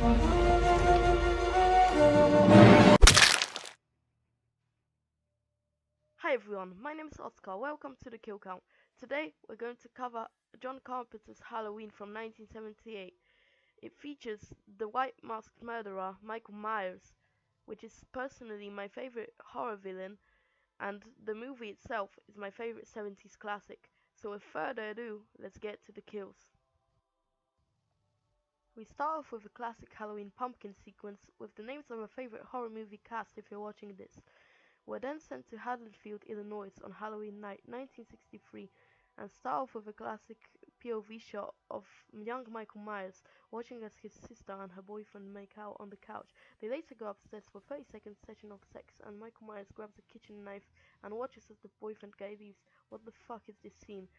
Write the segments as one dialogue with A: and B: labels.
A: Hi everyone, my name is Oscar. Welcome to the Kill Count. Today we're going to cover John Carpenter's Halloween from 1978. It features the white masked murderer Michael Myers, which is personally my favorite horror villain, and the movie itself is my favorite 70s classic. So without further ado, let's get to the kills. We start off with a classic Halloween pumpkin sequence with the names of our favorite horror movie cast if you're watching this. Were then sent to Haddonfield, Illinois on Halloween night 1963 and start off with a classic POV shot of young Michael Myers watching as his sister and her boyfriend make out on the couch. They later go upstairs for a 30-second session of sex and Michael Myers grabs a kitchen knife and watches as the boyfriend guy leaves. What the fuck is this scene?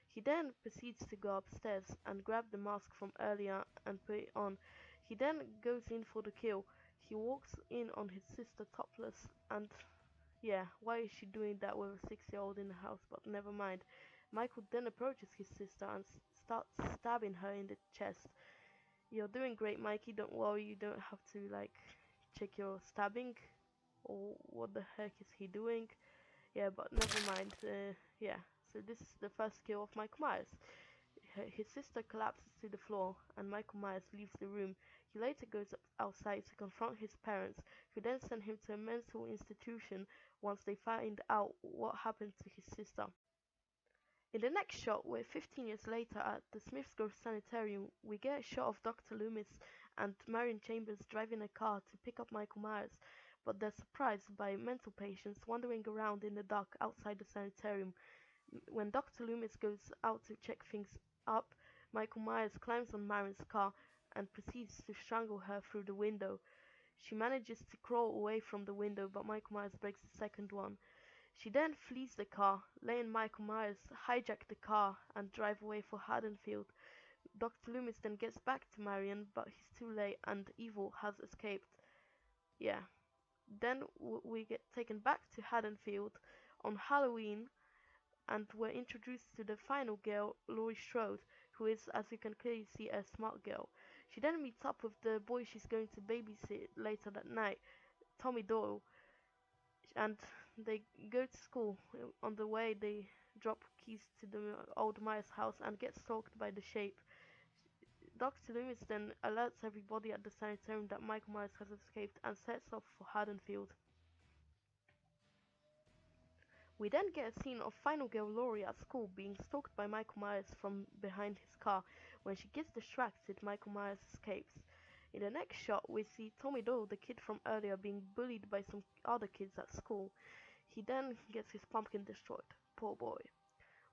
A: He then proceeds to go upstairs and grab the mask from earlier and put it on. He then goes in for the kill. He walks in on his sister topless and yeah, why is she doing that with a 6-year-old in the house? But never mind. Michael then approaches his sister and starts stabbing her in the chest. You're doing great, Mikey. Don't worry, you don't have to like check your stabbing. Or what the heck is he doing? Yeah, but never mind. Yeah, so this is the first kill of Michael Myers. His sister collapses to the floor, and Michael Myers leaves the room. He later goes outside to confront his parents, who then send him to a mental institution once they find out what happened to his sister. In the next shot, we're 15 years later at the Smiths Grove Sanitarium. We get a shot of Dr. Loomis and Marion Chambers driving a car to pick up Michael Myers, but they're surprised by mental patients wandering around in the dark outside the sanitarium. When Dr. Loomis goes out to check things up, Michael Myers climbs on Marion's car and proceeds to strangle her through the window. She manages to crawl away from the window, but Michael Myers breaks the second one. She then flees the car, letting Michael Myers hijack the car and drive away for Haddonfield. Dr. Loomis then gets back to Marion, but he's too late and Evil has escaped. Yeah. Then we get taken back to Haddonfield on Halloween and we're introduced to the final girl, Laurie Strode, who is, as you can clearly see, a smart girl. She then meets up with the boy she's going to babysit later that night, Tommy Doyle, and they go to school. On the way, they drop keys to the old Myers house and get stalked by the Shape. Dr. Loomis then alerts everybody at the sanitarium that Michael Myers has escaped and sets off for Haddonfield. We then get a scene of final girl Laurie at school being stalked by Michael Myers from behind his car. When she gets distracted, Michael Myers escapes. In the next shot, we see Tommy Doyle, the kid from earlier, being bullied by some other kids at school. He then gets his pumpkin destroyed. Poor boy.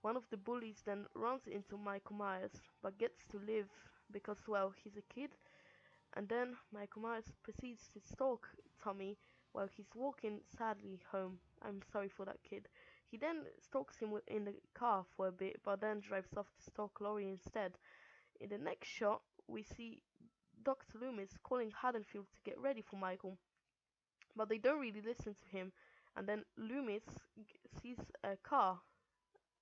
A: One of the bullies then runs into Michael Myers, but gets to live because, well, he's a kid. And then Michael Myers proceeds to stalk Tommy while he's walking sadly home. I'm sorry for that kid. He then stalks him in the car for a bit, but then drives off to stalk Laurie instead. In the next shot, we see Dr. Loomis calling Haddonfield to get ready for Michael, but they don't really listen to him. And then Loomis sees a car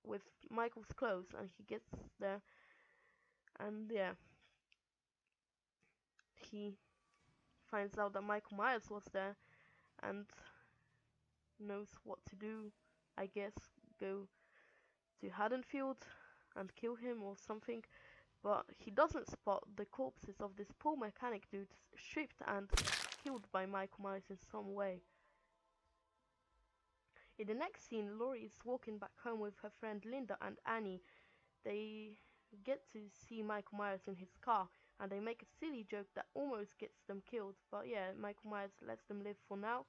A: with Michael's clothes, and he gets there, and yeah, he finds out that Michael Myers was there and knows what to do. I guess go to Haddonfield and kill him or something. But he doesn't spot the corpses of this poor mechanic dude stripped and killed by Michael Myers in some way. In the next scene, Laurie is walking back home with her friend Linda and Annie. They get to see Michael Myers in his car and they make a silly joke that almost gets them killed. But yeah, Michael Myers lets them live for now.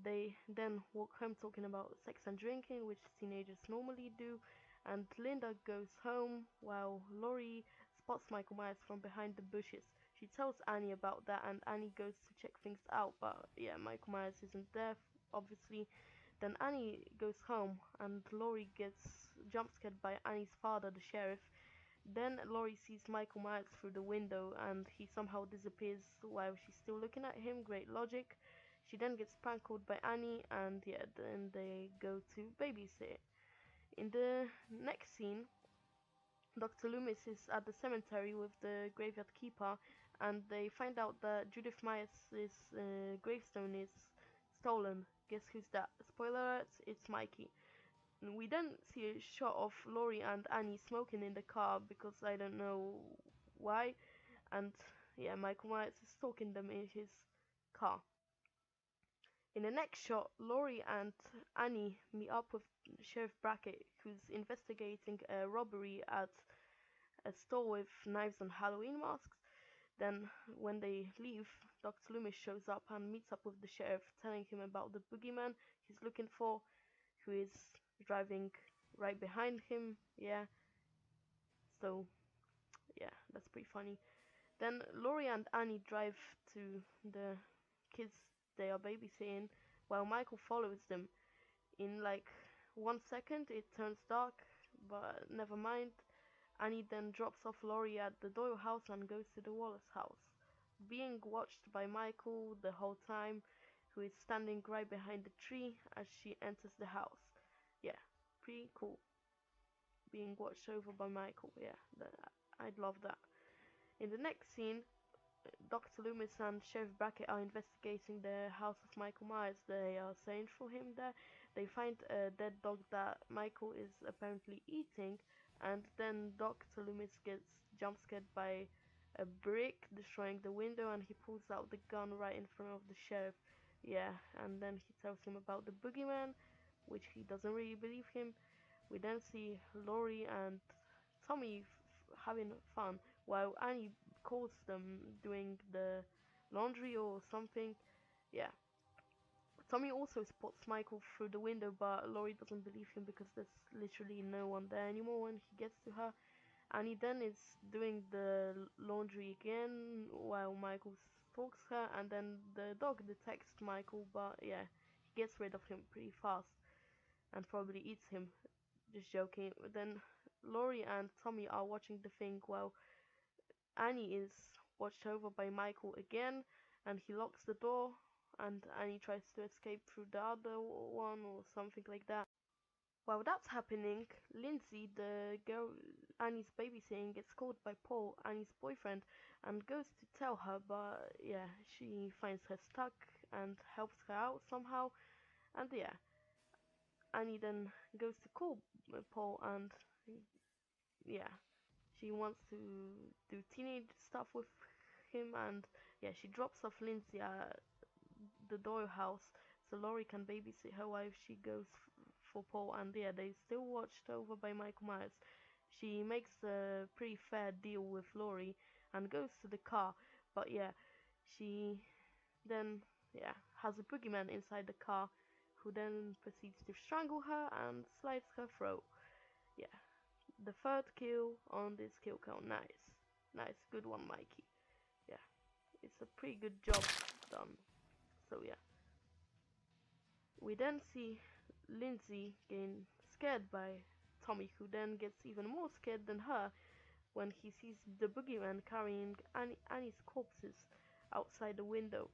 A: They then walk home talking about sex and drinking, which teenagers normally do, and Linda goes home while Laurie spots Michael Myers from behind the bushes. She tells Annie about that, and Annie goes to check things out, but yeah, Michael Myers isn't there, obviously. Then Annie goes home, and Laurie gets jump scared by Annie's father, the sheriff. Then Laurie sees Michael Myers through the window, and he somehow disappears while she's still looking at him. Great logic. She then gets prank called by Annie, and yeah, then they go to babysit. In the next scene, Dr. Loomis is at the cemetery with the graveyard keeper, and they find out that Judith Myers' gravestone is stolen. Guess who's that? Spoiler alert, it's Mikey. And we then see a shot of Laurie and Annie smoking in the car because I don't know why. And yeah, Michael Myers is stalking them in his car. In the next shot, Laurie and Annie meet up with Sheriff Brackett, who's investigating a robbery at a store with knives and Halloween masks. Then, when they leave, Dr. Loomis shows up and meets up with the sheriff, telling him about the boogeyman he's looking for, who is driving right behind him. Yeah, so yeah, that's pretty funny. Then Laurie and Annie drive to the kids they are babysitting, while Michael follows them. In like 1 second, it turns dark, but never mind. Annie then drops off Laurie at the Doyle house and goes to the Wallace house, being watched by Michael the whole time, who is standing right behind the tree as she enters the house. Yeah, pretty cool. Being watched over by Michael. Yeah, I'd love that. In the next scene, Dr. Loomis and Sheriff Brackett are investigating the house of Michael Myers. They are searching for him there. They find a dead dog that Michael is apparently eating, and then Dr. Loomis gets jump scared by a brick destroying the window, and he pulls out the gun right in front of the sheriff. Yeah, and then he tells him about the boogeyman, which he doesn't really believe him. We then see Laurie and Tommy having fun, while Annie calls them doing the laundry or something. Yeah. Tommy also spots Michael through the window, but Laurie doesn't believe him because there's literally no one there anymore when he gets to her. Annie then is doing the laundry again while Michael stalks her, and then the dog detects Michael, but yeah, he gets rid of him pretty fast and probably eats him. Just joking. Then Laurie and Tommy are watching the thing while Annie is watched over by Michael again, and he locks the door, and Annie tries to escape through the other one or something like that. While that's happening, Lindsay, the girl Annie's babysitting, gets called by Paul, Annie's boyfriend, and goes to tell her, but yeah, she finds her stuck and helps her out somehow, and yeah, Annie then goes to call Paul, and yeah, she wants to do teenage stuff with him, and yeah, she drops off Lindsay at the Doyle house so Laurie can babysit her while she goes for Paul, and yeah, they still watched over by Michael Myers. She makes a pretty fair deal with Laurie and goes to the car, but yeah, she then yeah has a boogeyman inside the car who then proceeds to strangle her and slits her throat. Yeah, the third kill on this kill count. Nice. Nice. Good one, Mikey. Yeah. It's a pretty good job done. So yeah. We then see Lindsay getting scared by Tommy, who then gets even more scared than her when he sees the boogeyman carrying Annie's corpses outside the window.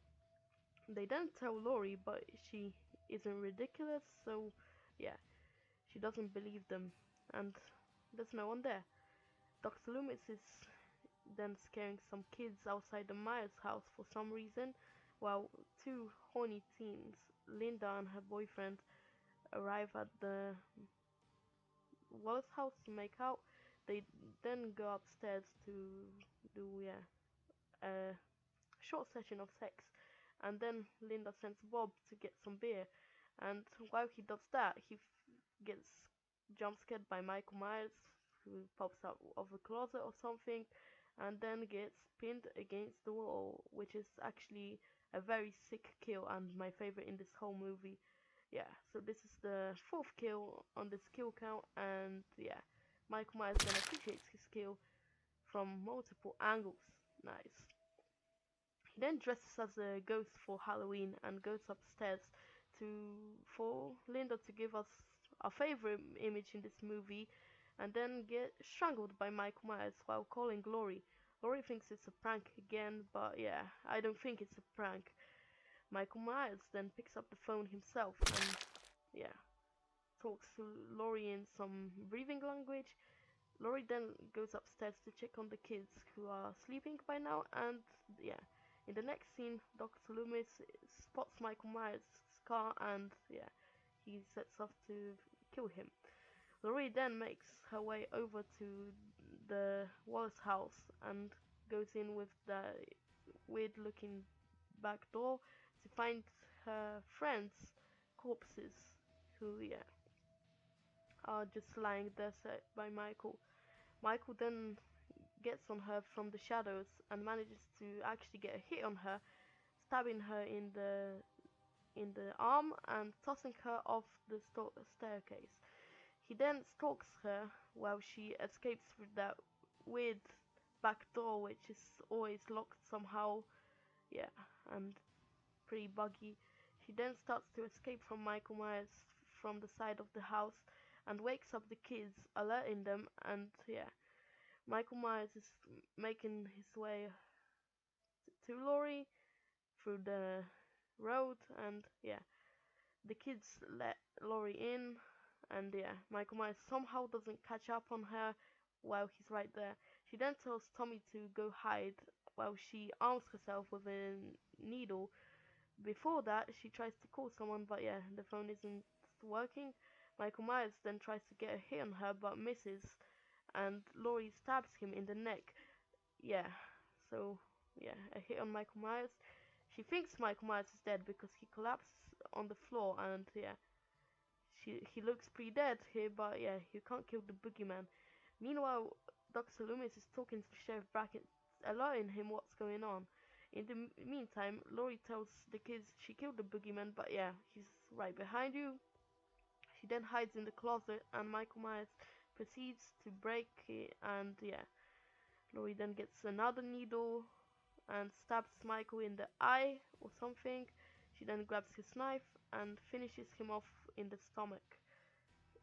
A: They then tell Laurie, but she isn't ridiculous, so yeah, she doesn't believe them, and there's no one there. Dr. Loomis is then scaring some kids outside the Myers house for some reason, while two horny teens, Linda and her boyfriend, arrive at the Wallace house to make out. They then go upstairs to do a short session of sex, and then Linda sends Bob to get some beer. And while he does that, he gets jump scared by Michael Myers, who pops out of a closet or something, and then gets pinned against the wall, which is actually a very sick kill and my favorite in this whole movie. Yeah, so this is the fourth kill on this kill count, and yeah, Michael Myers then appreciates his kill from multiple angles. Nice. He then dresses as a ghost for Halloween and goes upstairs to for Linda to give us our favorite image in this movie, and then get strangled by Michael Myers while calling Laurie. Laurie thinks it's a prank again, but yeah, I don't think it's a prank. Michael Myers then picks up the phone himself and yeah, talks to Laurie in some breathing language. Laurie then goes upstairs to check on the kids who are sleeping by now, and yeah, in the next scene, Dr. Loomis spots Michael Myers' car, and yeah, he sets off to kill him. Laurie then makes her way over to the Wallace house and goes in with the weird looking back door to find her friends' corpses, who yeah, are just lying there set by Michael. Michael then gets on her from the shadows and manages to actually get a hit on her, stabbing her in the arm and tossing her off the staircase. He then stalks her while she escapes through that weird back door, which is always locked somehow. Yeah, and pretty buggy. She then starts to escape from Michael Myers from the side of the house and wakes up the kids, alerting them. And yeah, Michael Myers is making his way to Laurie through the road, and yeah, the kids let Laurie in, and yeah, Michael Myers somehow doesn't catch up on her while he's right there. She then tells Tommy to go hide while she arms herself with a needle. Before that, she tries to call someone, but yeah, the phone isn't working. Michael Myers then tries to get a hit on her, but misses, and Laurie stabs him in the neck. Yeah, so yeah, a hit on Michael Myers. She thinks Michael Myers is dead because he collapses on the floor, and yeah, he looks pretty dead here, but yeah, you can't kill the boogeyman. Meanwhile, Dr. Loomis is talking to Sheriff Brackett, alerting him what's going on. In the meantime, Laurie tells the kids she killed the boogeyman, but yeah, he's right behind you. She then hides in the closet, and Michael Myers proceeds to break it, and yeah, Laurie then gets another needle and stabs Michael in the eye or something. She then grabs his knife and finishes him off in the stomach.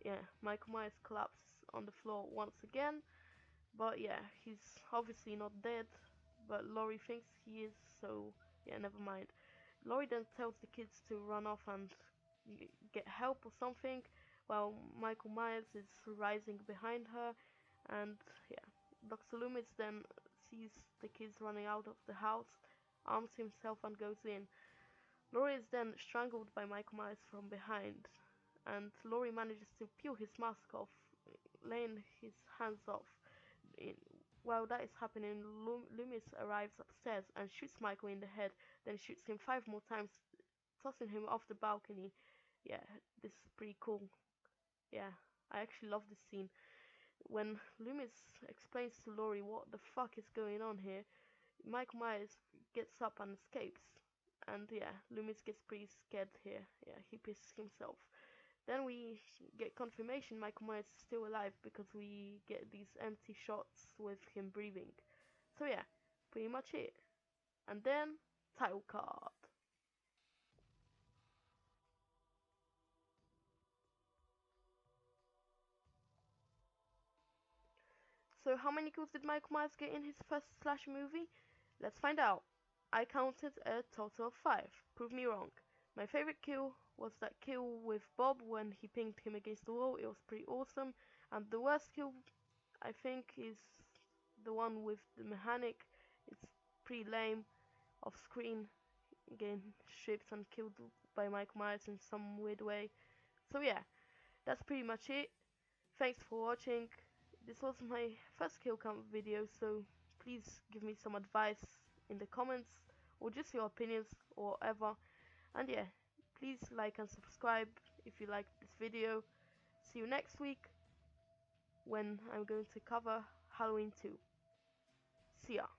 A: Yeah, Michael Myers collapses on the floor once again, but yeah, he's obviously not dead, but Laurie thinks he is, so yeah, never mind. Laurie then tells the kids to run off and get help or something, while Michael Myers is rising behind her, and yeah, Dr. Loomis then sees the kids running out of the house, arms himself and goes in. Laurie is then strangled by Michael Myers from behind, and Laurie manages to peel his mask off, laying his hands off. In, while that is happening, Loomis arrives upstairs and shoots Michael in the head, then shoots him 5 more times, tossing him off the balcony. Yeah, this is pretty cool. Yeah, I actually love this scene. When Loomis explains to Laurie what the fuck is going on here, Michael Myers gets up and escapes. And yeah, Loomis gets pretty scared here. Yeah, he pisses himself. Then we get confirmation Michael Myers is still alive because we get these empty shots with him breathing. So yeah, pretty much it. And then, title card. So how many kills did Michael Myers get in his first slasher movie? Let's find out. I counted a total of 5. Prove me wrong. My favorite kill was that kill with Bob when he pinged him against the wall. It was pretty awesome. And the worst kill, I think, is the one with the mechanic. It's pretty lame, off screen, getting stripped and killed by Michael Myers in some weird way. So yeah, that's pretty much it. Thanks for watching. This was my first kill count video, so please give me some advice in the comments or just your opinions or whatever. And yeah, please like and subscribe if you liked this video. See you next week when I'm going to cover Halloween 2. See ya.